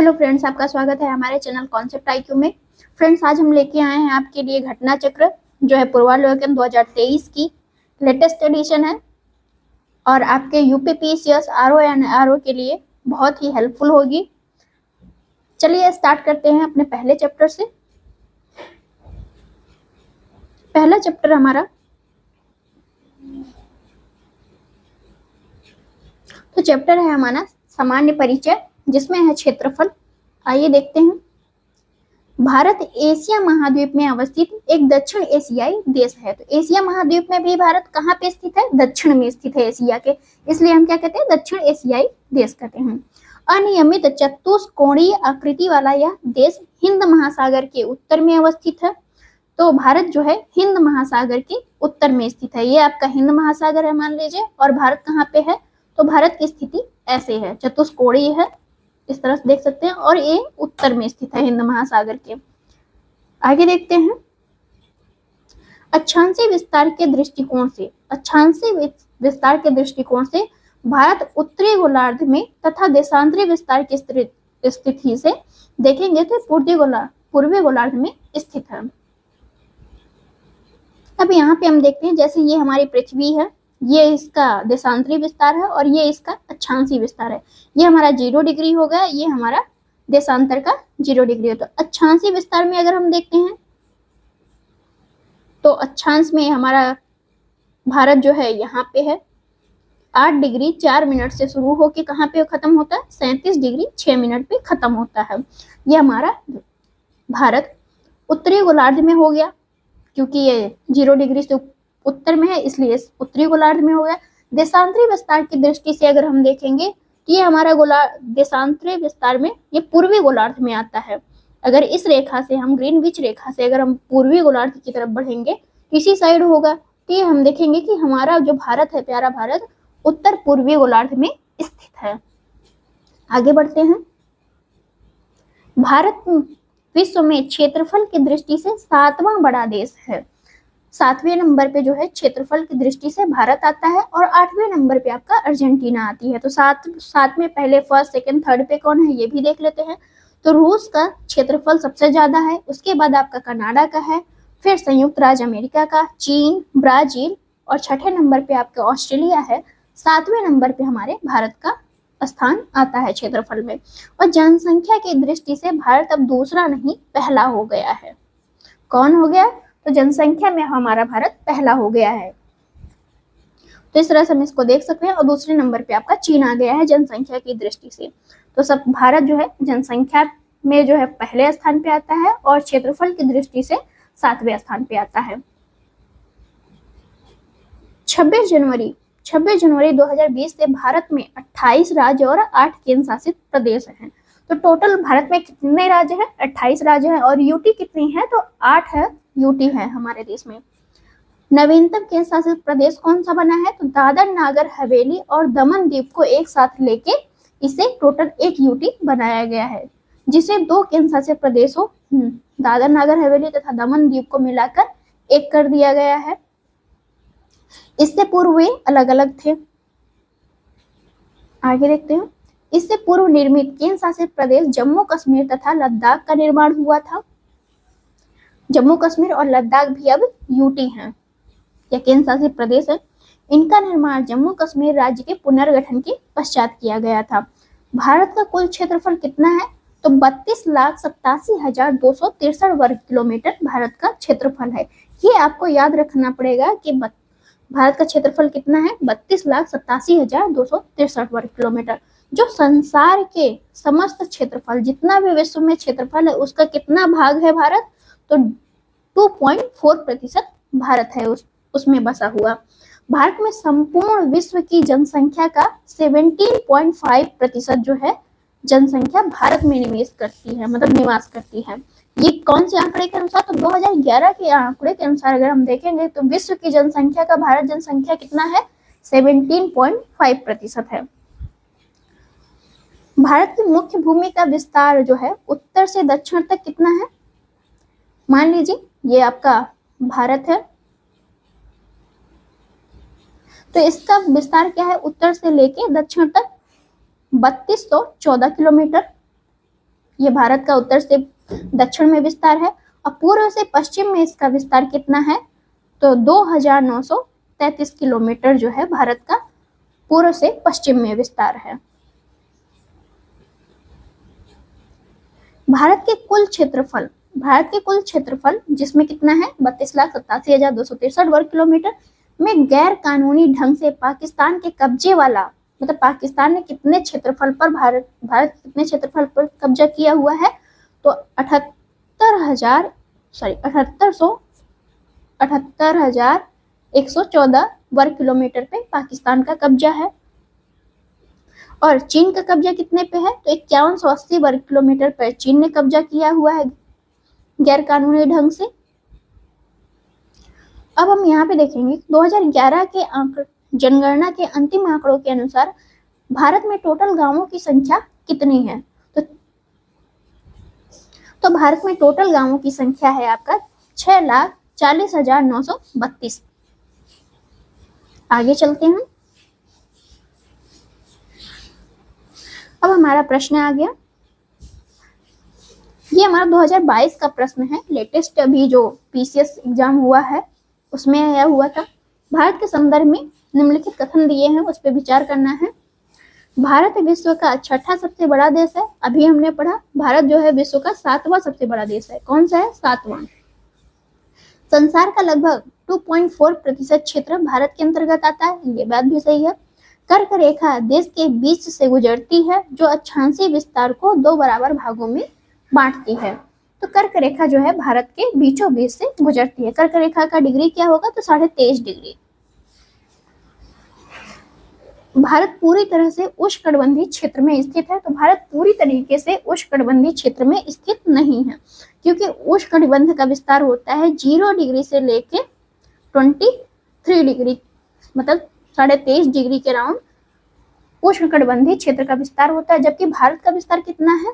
Hello friends, आपका स्वागत है हमारे चैनल कॉन्सेप्ट आईक्यू में। फ्रेंड्स, आज हम लेके आए हैं आपके लिए घटना चक्र, जो है पूर्वावलोकन 2023 की लेटेस्ट एडिशन है और आपके यूपीपीसीएस आरओ एंड आरओ के लिए बहुत ही हेल्पफुल होगी। चलिए स्टार्ट करते हैं अपने पहले चैप्टर से। पहला चैप्टर हमारा तो चैप्टर है हमारा सामान्य परिचय, जिसमें है क्षेत्रफल। आइए देखते हैं। भारत एशिया महाद्वीप में अवस्थित एक दक्षिण एशियाई देश है। तो एशिया महाद्वीप में भी भारत कहाँ पे स्थित है? दक्षिण में स्थित है एशिया के, इसलिए हम क्या कहते हैं? दक्षिण एशियाई देश कहते हैं। अनियमित चतुष्कोणीय आकृति वाला यह देश हिंद महासागर के उत्तर में अवस्थित है। तो भारत जो है हिंद महासागर के उत्तर में स्थित है। ये आपका हिंद महासागर है मान लीजिए, और भारत कहाँ पे है? तो भारत की स्थिति ऐसे है, चतुष्कोणीय है, इस तरह से देख सकते हैं, और ये उत्तर में स्थित है हिंद महासागर के। आगे देखते हैं। अक्षांशीय विस्तार के दृष्टिकोण से भारत उत्तरी गोलार्ध में तथा देशांतरी विस्तार की स्थिति से देखेंगे तो पूर्वी गोलार्ध में स्थित है। अब यहाँ पे हम देखते हैं, जैसे ये हमारी पृथ्वी है, ये इसका देशांतरी विस्तार है और ये इसका अक्षांशीय विस्तार है। ये हमारा 0 डिग्री हो गया, ये हमारा देशांतर का 0 डिग्री है। तो अक्षांशीय विस्तार में अगर हम देखते हैं तो अक्षांश में हमारा भारत जो है यहाँ पे है 8 डिग्री 4 मिनट से शुरू होकर कहाँ पे खत्म होता है? 37 डिग्री 6 मिनट पे खत्म होता है। ये हमारा भारत उत्तरी गोलार्ध में हो गया, क्योंकि ये 0 डिग्री से उत्तर में है, इसलिए उत्तरी गोलार्ध में हो गया। देशांतरी विस्तार की दृष्टि से अगर हम देखेंगे तो ये हमारा देशांतरी विस्तार में ये पूर्वी गोलार्ध में आता है। अगर इस रेखा से हम ग्रीनविच रेखा से अगर हम पूर्वी गोलार्ध की तरफ बढ़ेंगे तो इसी साइड होगा, तो ये हम देखेंगे कि हमारा जो भारत है, प्यारा भारत, उत्तर पूर्वी गोलार्ध में स्थित है। आगे बढ़ते हैं। भारत विश्व में क्षेत्रफल की दृष्टि से 7वां बड़ा देश है। 7वें नंबर पे जो है क्षेत्रफल की दृष्टि से भारत आता है, और 8वें नंबर पे आपका अर्जेंटीना आती है। तो सात में पहले फर्स्ट सेकंड थर्ड पे कौन है ये भी देख लेते हैं। तो रूस का क्षेत्रफल सबसे ज्यादा है, उसके बाद आपका कनाडा का है, फिर संयुक्त राज्य अमेरिका का, चीन, ब्राजील, और 6ठे नंबर पे आपका ऑस्ट्रेलिया है। 7वें नंबर पे हमारे भारत का स्थान आता है क्षेत्रफल में। और जनसंख्या की दृष्टि से भारत अब दूसरा नहीं पहला हो गया है। कौन हो गया? तो जनसंख्या में हमारा भारत पहला हो गया है। तो इस तरह से हम इसको देख सकते हैं। और दूसरे नंबर पे आपका चीन आ गया है जनसंख्या की दृष्टि से। तो सब भारत जो है जनसंख्या में जो है पहले स्थान पे आता है, और क्षेत्रफल की दृष्टि से 7वें स्थान पे आता है। 26 जनवरी 2020 से भारत में 28 राज्य और 8 केंद्र शासित प्रदेश हैं। तो टोटल भारत में कितने राज्य हैं? 28 राज्य हैं। और यूटी कितनी है? तो 8 है, यूटी है हमारे देश में। नवीनतम केंद्र शासित प्रदेश कौन सा बना है? तो दादर नागर हवेली और दमन द्वीप को एक साथ लेके इसे टोटल एक यूटी बनाया गया है, जिसे 2 केंद्र शासित प्रदेशों दादर नागर हवेली तथा दमन द्वीप को मिलाकर एक कर दिया गया है। इससे पूर्व वे अलग अलग थे। आगे देखते हैं। इससे पूर्व निर्मित केंद्र शासित प्रदेश जम्मू कश्मीर तथा लद्दाख का निर्माण हुआ था। जम्मू कश्मीर और लद्दाख भी अब यूटी हैं, या केंद्र शासित प्रदेश है। इनका निर्माण जम्मू कश्मीर राज्य के पुनर्गठन के पश्चात किया गया था। भारत का कुल क्षेत्रफल कितना है? तो 32,87,263 वर्ग किलोमीटर भारत का क्षेत्रफल है। ये आपको याद रखना पड़ेगा कि भारत का क्षेत्रफल कितना है? 32,87,263 वर्ग किलोमीटर, जो संसार के समस्त क्षेत्रफल, जितना भी विश्व में क्षेत्रफल है, उसका कितना भाग है भारत? तो 2.4% भारत है उसमें बसा हुआ। भारत में संपूर्ण विश्व की जनसंख्या का 17.5% जो है जनसंख्या भारत में निवास करती है। ये कौन से आंकड़े के अनुसार? तो 2011 के आंकड़े के अनुसार अगर हम देखेंगे तो विश्व की जनसंख्या का भारत जनसंख्या कितना है? 17.5% है। भारत की मुख्य भूमि का विस्तार जो है उत्तर से दक्षिण तक कितना है? मान लीजिए ये आपका भारत है, तो इसका विस्तार क्या है? उत्तर से लेके दक्षिण तक 3214 किलोमीटर। ये भारत का उत्तर से दक्षिण में विस्तार है। और पूर्व से पश्चिम में इसका विस्तार कितना है, तो 2933 किलोमीटर जो है भारत का पूर्व से पश्चिम में विस्तार है। भारत के कुल क्षेत्रफल जिसमें कितना है 32,87,263 वर्ग किलोमीटर में गैर कानूनी ढंग से पाकिस्तान के कब्जे वाला, मतलब पाकिस्तान ने कितने क्षेत्रफल पर भारत कितने क्षेत्रफल पर कब्जा किया हुआ है, तो 78,114 वर्ग किलोमीटर पे पाकिस्तान का कब्जा है। और चीन का कब्जा कितने पे है, तो 5180 वर्ग किलोमीटर पर चीन ने कब्जा किया हुआ है गैर कानूनी ढंग से। अब हम यहाँ पे देखेंगे 2011 के जनगणना के अंतिम आंकड़ों के अनुसार भारत में टोटल गांवों की संख्या कितनी है, तो भारत में टोटल गांवों की संख्या है आपका 6,40,932। आगे चलते हैं। अब हमारा प्रश्न आ गया, ये हमारा 2022 का प्रश्न है, लेटेस्ट अभी जो पीसीएस एग्जाम हुआ है उसमें यह हुआ था। भारत के संदर्भ में निम्नलिखित कथन दिए हैं, उस पर विचार करना है। भारत विश्व का छठा सबसे बड़ा देश है। अभी हमने पढ़ा भारत जो है विश्व का 7वां सबसे बड़ा देश है। कौन सा है, 7वां। संसार का लगभग 2.4% क्षेत्र भारत के अंतर्गत आता है, ये बात भी सही है। कर्क रेखा देश के बीच से गुजरती है जो अक्षांशीय विस्तार को 2 बराबर भागों में बांटती है। तो कर्क रेखा जो है भारत के बीचों बीच से गुजरती है। कर्क रेखा का डिग्री क्या होगा, तो 23.5 डिग्री। भारत पूरी तरह से उष्णकटिबंधीय क्षेत्र में स्थित है, तो भारत पूरी तरीके से उष्णकटिबंधीय क्षेत्र में स्थित नहीं है, क्योंकि उष्णकटिबंध का विस्तार होता है 0 डिग्री से लेके 23 डिग्री, मतलब 23.5 डिग्री के राउंड उष्णकटिबंधीय क्षेत्र का विस्तार होता है। जबकि भारत का विस्तार कितना है,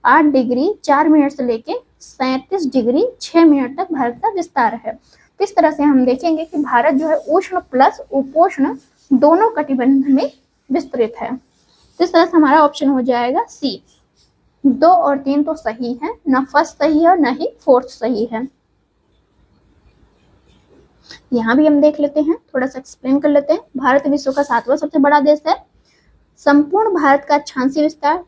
8 डिग्री 4 मिनट से लेके 37 डिग्री 6 मिनट तक भारत का विस्तार है। तो इस तरह से हम देखेंगे कि भारत जो है उष्ण प्लस उपोष्ण दोनों कटिबंध में विस्तृत है। तो इस तरह से हमारा ऑप्शन हो जाएगा सी। 2 और 3 तो सही है, न फर्स्ट सही है न ही फोर्थ सही है। यहाँ भी हम देख लेते हैं, थोड़ा सा एक्सप्लेन कर लेते हैं। भारत विश्व का 7वां सबसे बड़ा देश है। संपूर्ण भारत का अक्षांशीय विस्तार,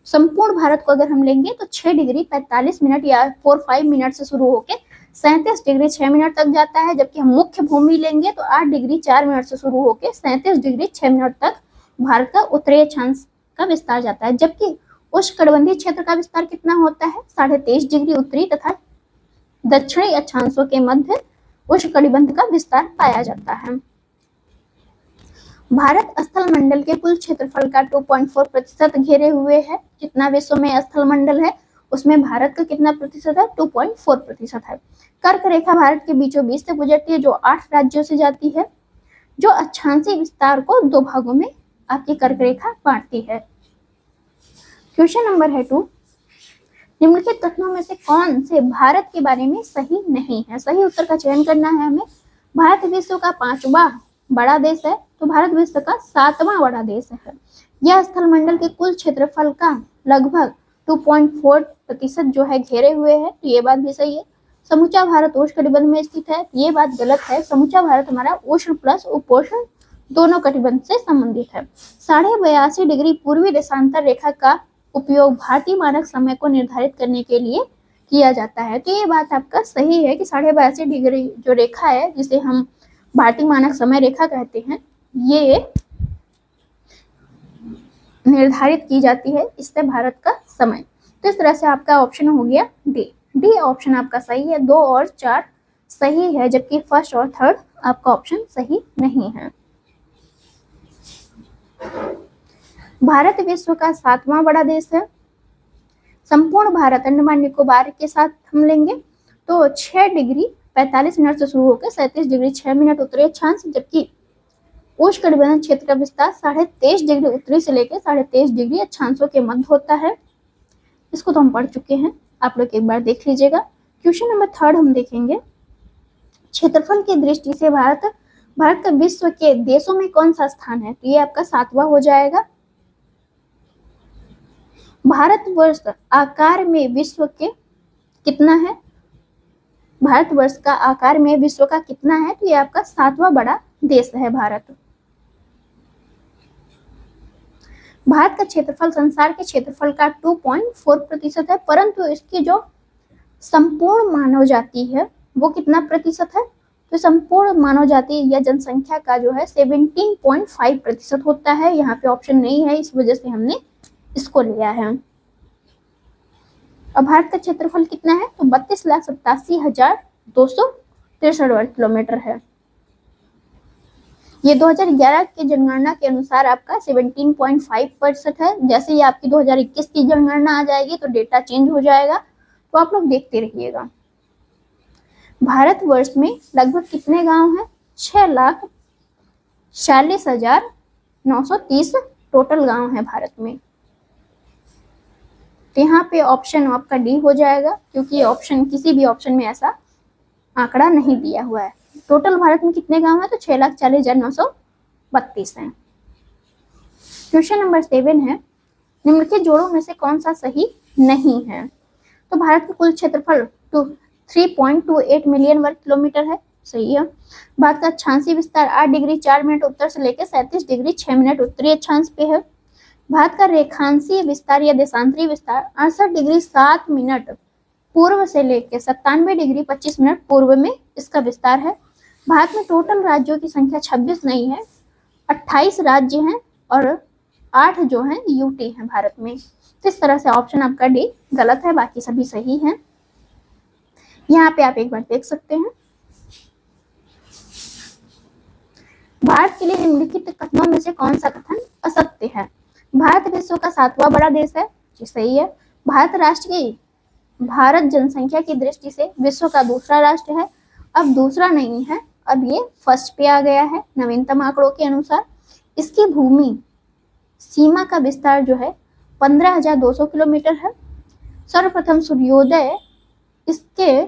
संपूर्ण भारत को अगर हम लेंगे तो 6 डिग्री 45 मिनट या 4-5 मिनट से शुरू होकर 37 डिग्री 6 मिनट तक जाता है। जबकि हम मुख्य भूमि लेंगे तो 8 डिग्री 4 मिनट से शुरू होकर 37 डिग्री 6 मिनट तक भारत का उत्तरी अक्षांश का विस्तार जाता है। जबकि उष्णकटिबंधीय क्षेत्र का विस्तार कितना होता है, 23.5 डिग्री उत्तरी तथा दक्षिणी अक्षांशों के मध्य उष्णकटिबंध का विस्तार पाया जाता है। भारत स्थल मंडल के कुल क्षेत्रफल का 2.4% घेरे हुए है। जितना विश्व में स्थल मंडल है उसमें भारत का कितना प्रतिशत है, 2.4% है। कर्क रेखा भारत के बीचों बीच से गुजरती है जो 8 राज्यों से जाती है, जो अक्षांशीय विस्तार को 2 भागों में आपकी कर्क रेखा बांटती है। क्वेश्चन नंबर है 2, निम्नलिखित कथनों में से कौन से भारत के बारे में सही नहीं है। सही उत्तर का चयन करना है हमें। भारत विश्व का 5वां बड़ा देश है, तो भारत विश्व का 7वां बड़ा देश है। यह स्थल मंडल के कुल क्षेत्रफल का लगभग 2.4% जो है घेरे हुए है, तो ये बात भी सही है। समूचा भारत उष्णकटिबंध में स्थित है, ये बात गलत है। समूचा भारत हमारा उष्ण प्लस उपोष्ण दोनों कटिबंध से संबंधित है। 82.5 डिग्री पूर्वी देशांतर रेखा का उपयोग भारतीय मानक समय को निर्धारित करने के लिए किया जाता है, तो ये बात आपका सही है कि 82.5 डिग्री जो रेखा है जिसे हम भारतीय मानक समय रेखा कहते हैं, ये निर्धारित की जाती है इससे भारत का समय। तो इस तरह से आपका ऑप्शन हो गया डी ऑप्शन आपका सही है। 2 और 4 सही है, जबकि फर्स्ट और थर्ड आपका ऑप्शन सही नहीं है। भारत विश्व का 7वां बड़ा देश है। संपूर्ण भारत अंडमान निकोबार के साथ हम लेंगे तो 6 डिग्री 45 मिनट से शुरू होकर 37 डिग्री 6 मिनट उत्तरी अक्षांश, जबकि उष्णकटिबंधीय क्षेत्र का विस्तार 23.5 डिग्री उत्तरी से लेकर 23.5 डिग्री अक्षांशों के मध्य होता है। इसको तो हम पढ़ चुके हैं, आप लोग एक बार देख लीजिएगा। क्वेश्चन नंबर 3 हम देखेंगे, क्षेत्रफल की दृष्टि से भारत का विश्व के देशों में कौन सा स्थान है, तो ये आपका 7वां हो जाएगा। भारतवर्ष आकार में विश्व के कितना है? भारतवर्ष का आकार में विश्व का कितना है? तो ये आपका 7वां बड़ा देश है भारत। भारत का क्षेत्रफल संसार के क्षेत्रफल का 2.4% है, परंतु इसकी जो संपूर्ण मानव जाति है वो कितना प्रतिशत है? तो संपूर्ण मानव जाति या जनसंख्या का जो है 17.5% होता है। यहाँ पे ऑप्शन नहीं है, इस वजह से हमने इसको लिया है। और भारत का क्षेत्रफल कितना है? तो 32,87,263 वर्ग किलोमीटर है। ये 2011 की जनगणना के अनुसार आपका 17.5% है। जैसे ही आपकी 2021 की जनगणना आ जाएगी तो डेटा चेंज हो जाएगा, तो आप लोग देखते रहिएगा। भारतवर्ष में लगभग कितने गांव हैं? 6,46,930 टोटल गांव है भारत में। तो यहाँ पे ऑप्शन आपका डी हो जाएगा, क्योंकि ऑप्शन किसी भी ऑप्शन में ऐसा आंकड़ा नहीं दिया हुआ है। टोटल भारत में कितने गांव है? तो 6,40,932 है। क्वेश्चन नंबर 7 है, निम्नलिखित जोड़ों में से कौन सा सही नहीं है? तो भारत का कुल क्षेत्रफल 3.28 मिलियन वर्ग किलोमीटर है, सही है। भारत का अक्षांशीय विस्तार 8 डिग्री 4 मिनट उत्तर से लेकर 37 डिग्री 6 मिनट उत्तरी अक्षांश पे है। भारत का रेखांशीय विस्तार या देशांतरीय विस्तार 68 डिग्री 7 मिनट पूर्व से लेकर 97 डिग्री 25 मिनट पूर्व में इसका विस्तार है। भारत में टोटल राज्यों की संख्या 26 नहीं है, 28 राज्य हैं और 8 जो हैं यूटी हैं भारत में। तो इस तरह से ऑप्शन आपका डी गलत है, बाकी सभी सही हैं। यहाँ पे आप एक बार देख सकते हैं। भारत के लिए निम्नलिखित कथनों में से कौन सा कथन असत्य है? भारत विश्व का 7वां बड़ा देश है, जी सही है। भारत जनसंख्या की दृष्टि से विश्व का दूसरा राष्ट्र है, अब दूसरा नहीं है, अब ये फर्स्ट पे आ गया है नवीनतम आंकड़ों के अनुसार। इसकी भूमि सीमा का विस्तार जो है 15,200 किलोमीटर है। सर्वप्रथम सूर्योदय इसके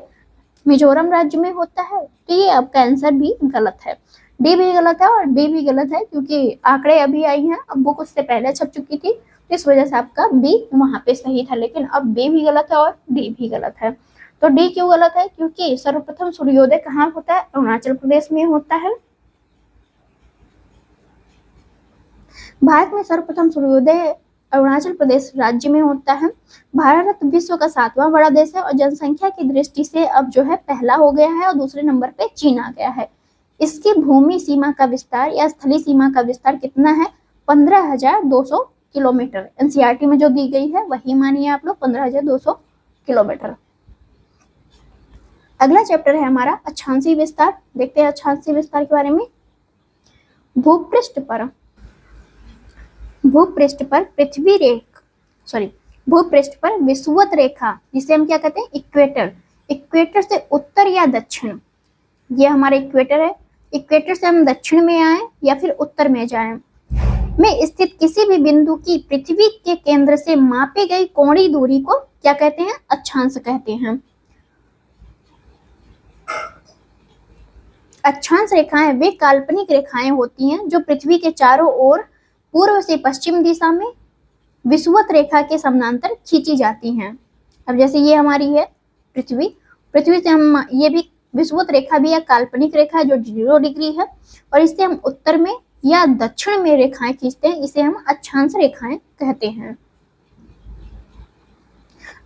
मिजोरम राज्य में होता है, तो ये आपका आंसर भी गलत है। डी भी गलत है और बी भी गलत है, क्योंकि आंकड़े अभी आई हैं, अब बुक उससे पहले छप चुकी थी, इस वजह से आपका बी वहां पे सही था। लेकिन अब बी भी गलत है और डी भी गलत है। तो डी क्यों गलत है? क्योंकि सर्वप्रथम सूर्योदय कहाँ होता है? अरुणाचल प्रदेश में होता है। भारत में सर्वप्रथम सूर्योदय अरुणाचल प्रदेश राज्य में होता है। भारत विश्व का 7वां बड़ा देश है और जनसंख्या की दृष्टि से अब जो है पहला हो गया है और दूसरे नंबर पे चीन आ गया है। इसकी भूमि सीमा का विस्तार या स्थलीय सीमा का विस्तार कितना है? 15,200 किलोमीटर। एनसीईआरटी में जो दी गई है वही मानिए आप लोग, 15,200 किलोमीटर। अगला चैप्टर है हमारा अक्षांशीय विस्तार। देखते हैं अक्षांशीय विस्तार के बारे में। भूपृष्ठ पर विषुवत रेखा, जिसे हम क्या कहते हैं? इक्वेटर से उत्तर या दक्षिण, ये हमारा इक्वेटर है। इक्वेटर से हम दक्षिण में आए या फिर उत्तर में जाएं, में स्थित किसी भी बिंदु की पृथ्वी के केंद्र से मापी गई कोणीय दूरी को क्या कहते हैं? अक्षांश कहते हैं। अक्षांश रेखाएं वे काल्पनिक रेखाएं होती हैं जो पृथ्वी के चारों ओर पूर्व से पश्चिम दिशा में विषुवत रेखा के समानांतर खींची जाती हैं। अब जैसे ये हमारी है पृथ्वी से हम, ये भी विषुवत रेखा भी या काल्पनिक रेखा जो 0 डिग्री है, और इससे हम उत्तर में या दक्षिण में रेखाएं खींचते हैं, इसे हम अक्षांश रेखाएं कहते हैं।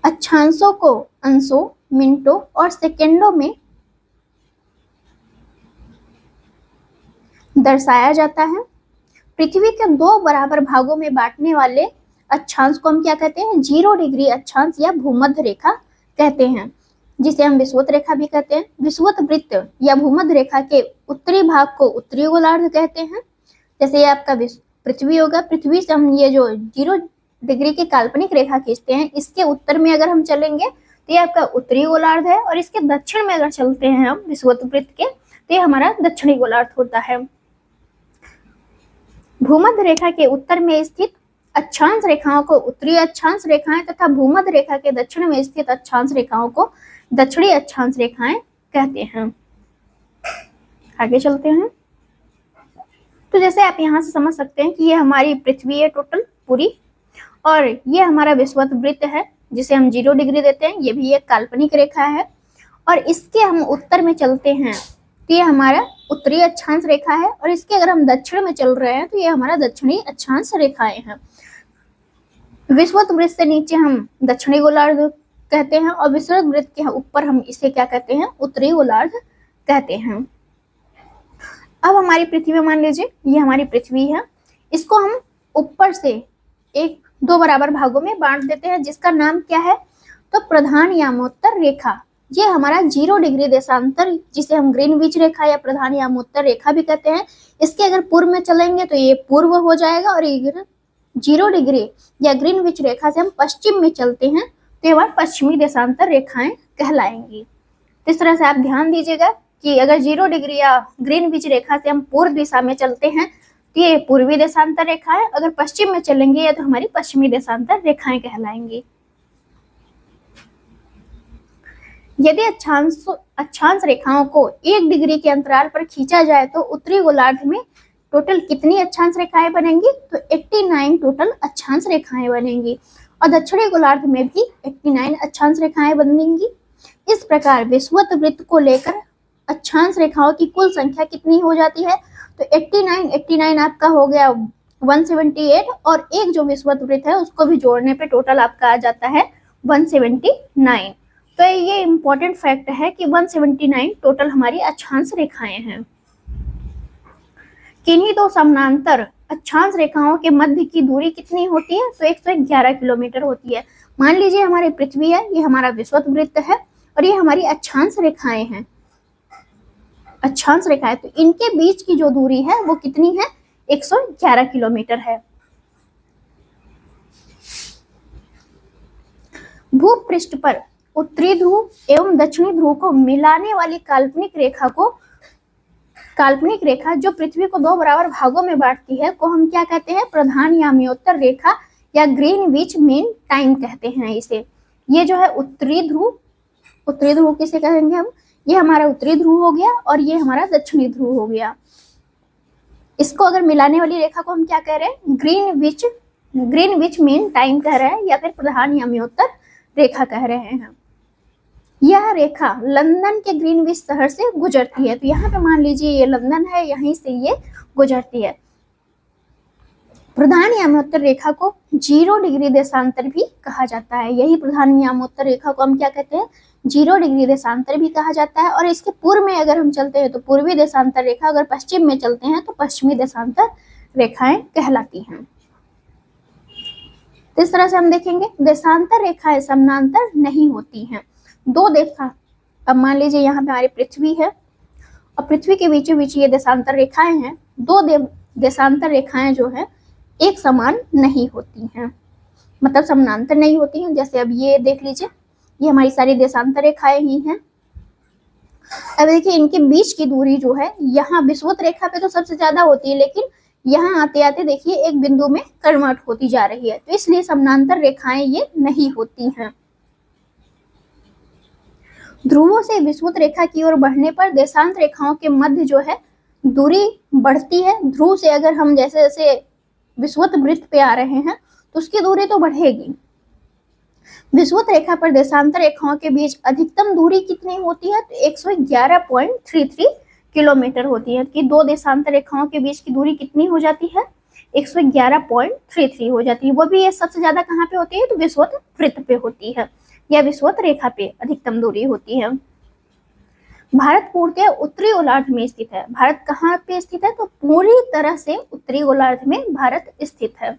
अक्षांशों को अंशों, मिनटों और सेकेंडों में दर्शाया जाता है। पृथ्वी के 2 बराबर भागों में बांटने वाले अक्षांश को हम क्या कहते हैं? 0 डिग्री अक्षांश या भूमध्य रेखा कहते हैं, जिसे हम विषुवत रेखा भी कहते हैं। विषुवत वृत्त या भूमध्य रेखा के उत्तरी भाग को उत्तरी गोलार्ध कहते हैं। जैसे ये आपका पृथ्वी होगा, पृथ्वी से हम ये जो 0 डिग्री की काल्पनिक रेखा खींचते हैं, इसके उत्तर में अगर हम चलेंगे तो ये आपका उत्तरी गोलार्ध है, और इसके दक्षिण में अगर चलते हैं हम विषुवत वृत्त के, तो ये हमारा दक्षिणी गोलार्ध होता है। भूमध्य रेखा के उत्तर में स्थित अक्षांश रेखाओं को उत्तरी अक्षांश रेखाएं तथा भूमध्य रेखा के दक्षिण में स्थित अक्षांश रेखाओं को दक्षिणी अक्षांश रेखाएं कहते हैं। आगे चलते हैं। तो जैसे आप यहाँ से समझ सकते हैं कि ये हमारी पृथ्वी है टोटल पूरी, और ये हमारा विषुवत वृत्त है जिसे हम 0 डिग्री देते हैं, ये भी एक काल्पनिक रेखा है। और इसके हम उत्तर में चलते हैं तो ये हमारा उत्तरी अक्षांश रेखा है, और इसके अगर हम दक्षिण में चल रहे हैं तो ये हमारा दक्षिणी अक्षांश रेखाएं हैं। विषुवत वृत्त से नीचे हम दक्षिणी गोलार्ध कहते हैं, और विषुवत वृत्त के ऊपर हम इसे क्या कहते हैं, उत्तरी गोलार्ध कहते हैं। अब हमारी पृथ्वी मान लीजिए, ये हमारी पृथ्वी है, इसको हम ऊपर से एक 2 बराबर भागों में बांट देते हैं, जिसका नाम क्या है, तो प्रधान यामोत्तर रेखा। ये हमारा 0 डिग्री देशांतर, जिसे हम ग्रीनविच रेखा या प्रधान यामोत्तर रेखा भी कहते हैं, इसके अगर पूर्व में चलेंगे तो ये पूर्व हो जाएगा, और 0 डिग्री या ग्रीनविच रेखा से हम पश्चिम में चलते हैं तो ये हमारी पश्चिमी देशांतर रेखाएं कहलाएंगी। तो इस तरह से आप ध्यान दीजिएगा कि अगर 0 डिग्री या ग्रीनविच रेखा से हम पूर्व दिशा में चलते हैं तो ये पूर्वी देशांतर रेखा है, अगर पश्चिम में चलेंगे ये तो हमारी पश्चिमी देशांतर रेखाएं कहलाएंगी। यदि अक्षांश रेखाओं को 1 डिग्री के अंतराल पर खींचा जाए तो उत्तरी गोलार्ध में टोटल कितनी अक्षांश रेखाएं बनेंगी, तो 89 टोटल अक्षांश रेखाएं बनेंगी, और दक्षिणी गोलार्ध में भी 89 अक्षांश रेखाएं बनेंगी। इस प्रकार विषुवत वृत्त को लेकर अक्षांश रेखाओं की कुल संख्या कितनी हो जाती है, तो 89 आपका हो गया 178, और एक जो विषुवत वृत्त है उसको भी जोड़ने पे टोटल आपका आ जाता है 179। तो ये इंपॉर्टेंट फैक्ट है कि 179 टोटल हमारी अक्षांश रेखाएं हैं। किन्हीं दो समानांतर अक्षांश रेखाओं के मध्य की दूरी कितनी होती है, तो 111 किलोमीटर होती है। मान लीजिए हमारी पृथ्वी है, ये हमारा विषुवत वृत्त है, और ये हमारी अक्षांश रेखाएं हैं, अक्षांश रेखाएं, तो इनके बीच की जो दूरी है वो कितनी है, 111 किलोमीटर है। भूपृष्ठ पर उत्तरी ध्रुव एवं दक्षिणी ध्रुव को मिलाने वाली काल्पनिक रेखा जो पृथ्वी को 2 बराबर भागों में बांटती है को हम क्या कहते हैं, प्रधान याम्योत्तर रेखा या ग्रीनविच मीन टाइम कहते हैं इसे। ये जो है उत्तरी ध्रुव किसे कहेंगे हम, ये हमारा उत्तरी ध्रुव हो गया, और ये हमारा दक्षिणी ध्रुव हो गया। इसको अगर मिलाने वाली रेखा को हम क्या कह रहे हैं, ग्रीनविच मीन टाइम कह रहे हैं, या फिर प्रधान याम्योत्तर रेखा कह रहे हैं। यह रेखा लंदन के ग्रीनविच शहर से गुजरती है, तो यहाँ पे मान लीजिए ये लंदन है, यहीं से ये गुजरती है। प्रधान यामोत्तर रेखा को 0 डिग्री देशांतर भी कहा जाता है। यही प्रधान यामोत्तर रेखा को हम क्या कहते हैं, 0 डिग्री देशांतर भी कहा जाता है। और इसके पूर्व में अगर हम चलते हैं तो पूर्वी देशांतर रेखा, अगर पश्चिम में चलते हैं तो पश्चिमी देशांतर रेखाएं कहलाती हैं। तो इस तरह से हम देखेंगे देशांतर रेखाएं समानांतर नहीं होती हैं। अब मान लीजिए यहाँ पे हमारी पृथ्वी है, और पृथ्वी के बीचों बीच ये देशांतर रेखाएं हैं। 2 देशांतर रेखाएं जो है एक समान नहीं होती हैं, मतलब समानांतर नहीं होती हैं। जैसे अब ये देख लीजिए, ये हमारी सारी देशांतर रेखाएं ही हैं। अब देखिए इनके बीच की दूरी जो है, यहाँ विषुवत रेखा पे तो सबसे ज्यादा होती है, लेकिन यहाँ आते आते देखिए एक बिंदु में कन्वर्ट होती जा रही है, तो इसलिए समानांतर रेखाएं ये नहीं होती हैं। ध्रुवों से विषुवत रेखा की ओर बढ़ने पर देशांत रेखाओं के मध्य जो है दूरी बढ़ती है। ध्रुव से अगर हम जैसे जैसे विषुवत वृत्त पे आ रहे हैं तो उसकी दूरी तो बढ़ेगी। विषुवत रेखा पर देशांतर रेखाओं के बीच अधिकतम दूरी कितनी होती है, तो 111.33 किलोमीटर होती है। कि 2 देशांतर रेखाओं के बीच की दूरी कितनी हो जाती है, 111.33 हो जाती है। वो भी ये सबसे ज्यादा कहाँ पे होती है, तो विषुवत वृत्त पे होती है, या विषुवत रेखा पे अधिकतम दूरी होती है। भारत पूर्ण के उत्तरी गोलार्ध में स्थित है। भारत कहाँ पे स्थित है, तो पूरी तरह से उत्तरी गोलार्ध में भारत स्थित है।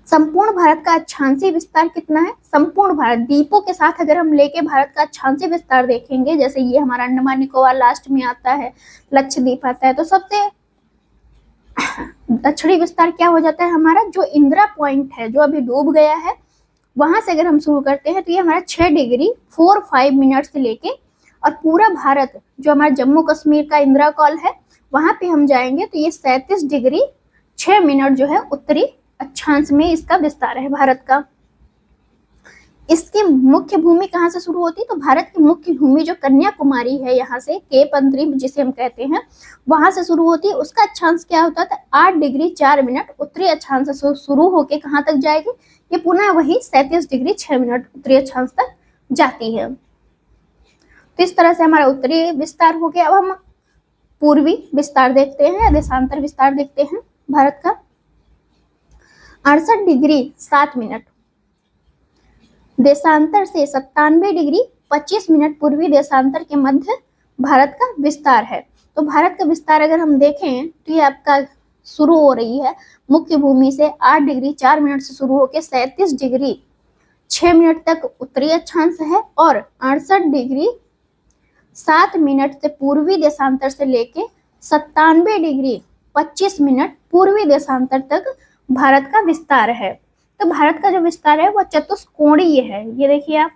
संपूर्ण भारत का अक्षांशीय विस्तार कितना है, संपूर्ण भारत द्वीपों के साथ अगर हम लेके भारत का अक्षांशीय विस्तार देखेंगे, जैसे ये हमारा अंडमान निकोबार लास्ट में आता है, लक्षद्वीप आता है, तो सबसे दक्षिणी विस्तार क्या हो जाता है हमारा, जो इंदिरा पॉइंट है जो अभी डूब गया है, वहां से अगर हम शुरू करते हैं तो ये हमारा 6 डिग्री 45 मिनट से लेके, और पूरा भारत जो हमारा जम्मू कश्मीर का इंदिरा कॉल है वहां पे हम जाएंगे तो ये 37 डिग्री 6 मिनट जो है उत्तरी अक्षांश में इसका विस्तार है भारत का। इसकी मुख्य भूमि कहाँ से शुरू होती है? तो भारत की मुख्य भूमि जो कन्याकुमारी है, यहाँ से केप अंतरिम जिसे हम कहते हैं, वहां से शुरू होती है। उसका अक्षांश क्या होता है? 8 डिग्री 4 मिनट उत्तरी अक्षांश से शुरू होके कहाँ तक जाएगी? ये पुनः वही 37 डिग्री 6 मिनट उत्तरी अक्षांश तक जाती है। तो इस तरह से हमारा उत्तरी विस्तार हो गया। अब हम पूर्वी विस्तार देखते हैं या देशांतर विस्तार देखते हैं भारत का। 68 डिग्री 7 मिनट देशांतर से 97 डिग्री 25 मिनट पूर्वी देशांतर के मध्य भारत का विस्तार है। तो भारत का विस्तार अगर हम देखें तो ये आपका शुरू हो रही है मुख्य भूमि से 8 डिग्री 4 मिनट से शुरू होकर 37 डिग्री 6 मिनट तक उत्तरी अक्षांश है और 68 डिग्री 7 मिनट से पूर्वी देशांतर से लेके 97 डिग्री 25 मिनट पूर्वी देशांतर तक भारत का विस्तार है। तो भारत का जो विस्तार है वो चतुष्कोणीय है। ये देखिए आप,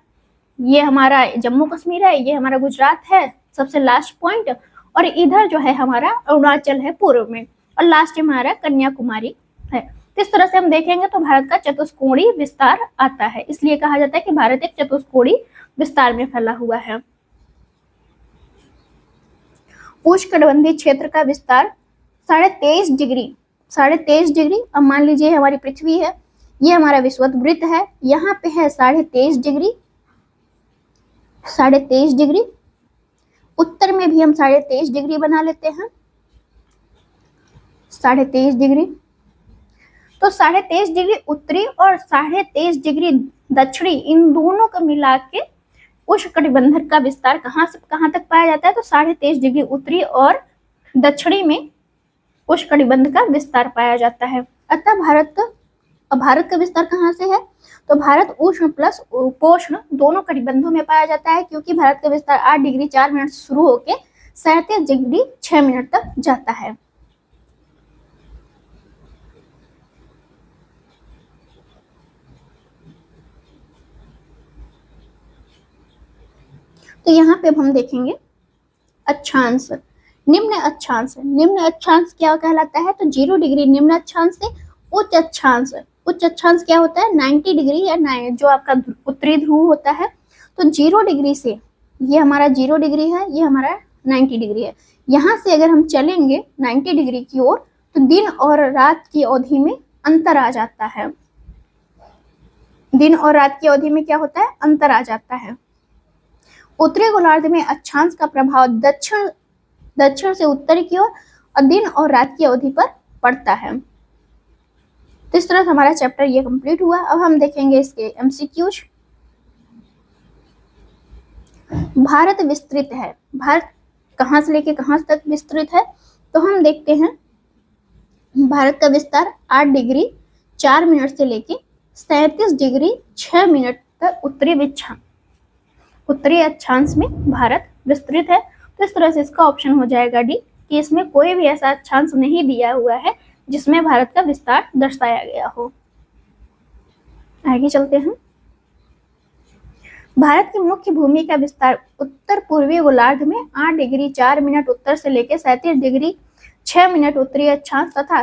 ये हमारा जम्मू कश्मीर है, ये हमारा गुजरात है सबसे लास्ट पॉइंट, और इधर जो है हमारा अरुणाचल है पूर्व में, और लास्ट में हमारा कन्याकुमारी है। तो इस तरह से हम देखेंगे तो भारत का चतुष्कोणीय विस्तार आता है, इसलिए कहा जाता है कि भारत एक चतुष्कोणीय विस्तार में फैला हुआ है। उष्णकटिबंधीय क्षेत्र का विस्तार 23.5 डिग्री। अब मान लीजिए हमारी पृथ्वी है, ये हमारा विषुवत वृत्त है, यहाँ पे है 23.5 डिग्री। उत्तर में भी हम 23.5 डिग्री बना लेते हैं, 23.5 डिग्री। तो 23.5 डिग्री उत्तरी और 23.5 डिग्री दक्षिणी, इन दोनों को मिला के उष्णकटिबंध का विस्तार कहाँ से कहाँ तक पाया जाता है? तो 23.5 डिग्री उत्तरी और दक्षिणी में उष्णकटिबंध का विस्तार पाया जाता है। अतः भारत का विस्तार कहाँ से है? तो भारत उष्ण प्लस उपोष्ण दोनों कटिबंधों में पाया जाता है, क्योंकि भारत का विस्तार 8 डिग्री 4 मिनट से शुरू होकर 37 डिग्री 6 मिनट तक जाता है। तो यहाँ पे हम देखेंगे अक्षांश, निम्न अक्षांश। निम्न अक्षांश क्या कहलाता है? तो 0 डिग्री निम्न अक्षांश से उच्च अक्षांश। उच्च अक्षांश क्या होता है? 90 डिग्री या जो आपका उत्तरी ध्रुव होता है। तो 0 डिग्री से, ये हमारा 0 डिग्री है, ये हमारा 90 डिग्री है। यहाँ से अगर हम चलेंगे 90 डिग्री की ओर तो दिन और रात की अवधि में अंतर आ जाता है। दिन और रात की अवधि में क्या होता है? अंतर आ जाता है। उत्तरी गोलार्ध में अक्षांश का प्रभाव दक्षिण से उत्तर की ओर और दिन और रात की अवधि पर पड़ता है। तो इस तरह से हमारा चैप्टर ये कंप्लीट हुआ। अब हम देखेंगे इसके एमसीक्यूज। भारत विस्तृत है। भारत कहाँ से लेके कहाँ तक विस्तृत है? तो हम देखते हैं भारत का विस्तार 8 डिग्री 4 मिनट से लेके 37 डिग्री 6 मिनट तक उत्तरी अक्षांश में भारत विस्तृत है। तो इस तरह से इसका ऑप्शन हो जाएगा डी, कि इसमें कोई भी ऐसा अक्षांश नहीं दिया हुआ है जिसमें भारत का विस्तार दर्शाया गया हो। आगे चलते हैं। भारत की मुख्य भूमि का विस्तार उत्तर पूर्वी गोलार्ध में 8 डिग्री 4 मिनट उत्तर से लेकर 37 डिग्री 6 मिनट उत्तरी अक्षांश तथा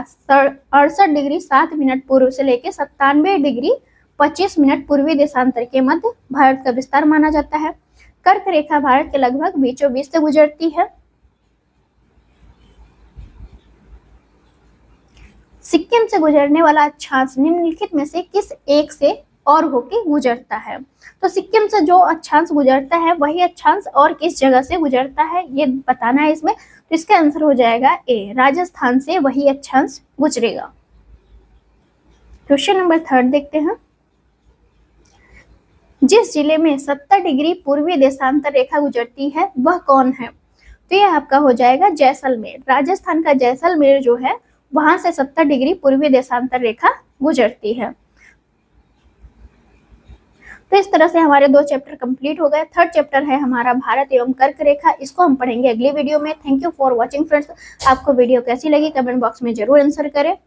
68 डिग्री 7 मिनट पूर्व से लेकर 97 डिग्री 25 मिनट पूर्वी देशांतर के मध्य भारत का विस्तार माना जाता है। कर्क रेखा भारत के लगभग बीचों बीच से गुजरती है। सिक्किम से गुजरने वाला अक्षांश निम्नलिखित में से किस एक से और होके गुजरता है? तो सिक्किम से जो अक्षांश गुजरता है वही अक्षांश और किस जगह से गुजरता है ये बताना है इसमें। तो इसका आंसर हो जाएगा ए, राजस्थान से वही अक्षांश गुजरेगा। क्वेश्चन नंबर 3 देखते हैं। जिस जिले में 70 डिग्री पूर्वी देशांतर रेखा गुजरती है वह कौन है? तो ये आपका हो जाएगा जैसलमेर। राजस्थान का जैसलमेर जो है वहां से 70 डिग्री पूर्वी देशांतर रेखा गुजरती है। तो इस तरह से हमारे 2 चैप्टर कंप्लीट हो गए। 3rd चैप्टर है हमारा भारत एवं कर्क रेखा, इसको हम पढ़ेंगे अगली वीडियो में। Thank you for watching friends. आपको वीडियो कैसी लगी कमेंट बॉक्स में जरूर आंसर करें।